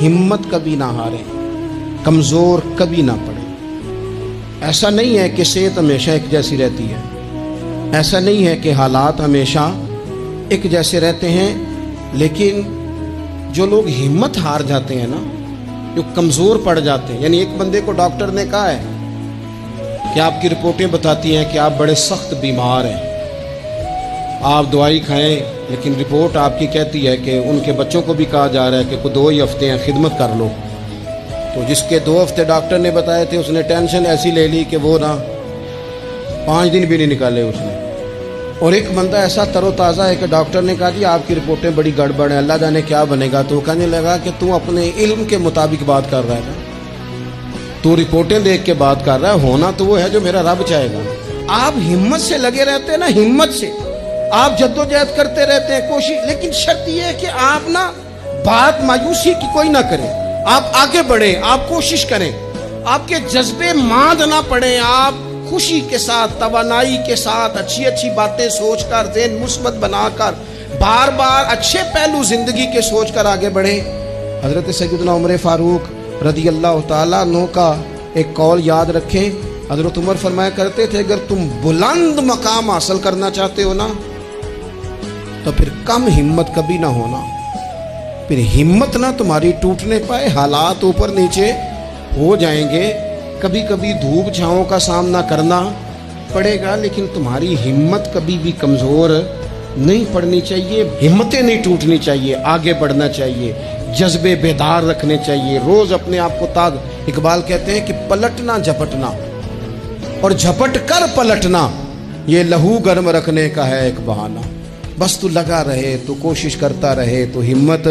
ہمت کبھی نہ ہاریں، کمزور کبھی نہ پڑیں۔ ایسا نہیں ہے کہ صحت ہمیشہ ایک جیسی رہتی ہے، ایسا نہیں ہے کہ حالات ہمیشہ ایک جیسے رہتے ہیں، لیکن جو لوگ ہمت ہار جاتے ہیں نا، جو کمزور پڑ جاتے ہیں، یعنی ایک بندے کو ڈاکٹر نے کہا ہے کہ آپ کی رپورٹیں بتاتی ہیں کہ آپ بڑے سخت بیمار ہیں، آپ دوائی کھائیں، لیکن رپورٹ آپ کی کہتی ہے کہ ان کے بچوں کو بھی کہا جا رہا ہے کہ کوئی 2 ہی ہفتے ہیں، خدمت کر لو۔ تو جس کے 2 ہفتے ڈاکٹر نے بتائے تھے، اس نے ٹینشن ایسی لے لی کہ وہ نا 5 دن بھی نہیں نکالے اس نے۔ اور ایک بندہ ایسا تر و تازہ ہے کہ ڈاکٹر نے کہا جی آپ کی رپورٹیں بڑی گڑبڑ ہیں، اللہ جانے کیا بنے گا۔ تو وہ کہنے لگا کہ تو اپنے علم کے مطابق بات کر رہا ہے نا، تو رپورٹیں دیکھ کے بات کر رہا ہے، ہونا تو وہ ہے جو میرا رب چاہے گا۔ آپ ہمت سے لگے رہتے ہیں نا، ہمت سے آپ جدوجہد کرتے رہتے ہیں، کوشش، لیکن شرط یہ ہے کہ آپ نا بات مایوسی کی کوئی نہ کریں، آپ آگے بڑھیں، آپ کوشش کریں، آپ کے جذبے ماند نہ پڑیں، آپ خوشی کے ساتھ، توانائی کے ساتھ، اچھی اچھی باتیں سوچ کر، ذہن مثبت بنا کر، بار بار اچھے پہلو زندگی کے سوچ کر آگے بڑھیں۔ حضرت سیدنا عمر فاروق رضی اللہ تعالیٰ عنہ کا ایک قول یاد رکھیں۔ حضرت عمر فرمایا کرتے تھے اگر تم بلند مقام حاصل کرنا چاہتے ہو نا، تو پھر کم ہمت کبھی نہ ہونا، پھر ہمت نہ تمہاری ٹوٹنے پائے، حالات اوپر نیچے ہو جائیں گے، کبھی کبھی دھوپ چھاؤں کا سامنا کرنا پڑے گا، لیکن تمہاری ہمت کبھی بھی کمزور نہیں پڑنی چاہیے، ہمتیں نہیں ٹوٹنی چاہیے، آگے بڑھنا چاہیے، جذبے بیدار رکھنے چاہیے، روز اپنے آپ کو اقبال کہتے ہیں کہ پلٹنا جھپٹنا اور جھپٹ کر پلٹنا یہ لہو گرم رکھنے کا ہے ایک بہانہ۔ بس تو لگا رہے، تو کوشش کرتا رہے، تو ہمت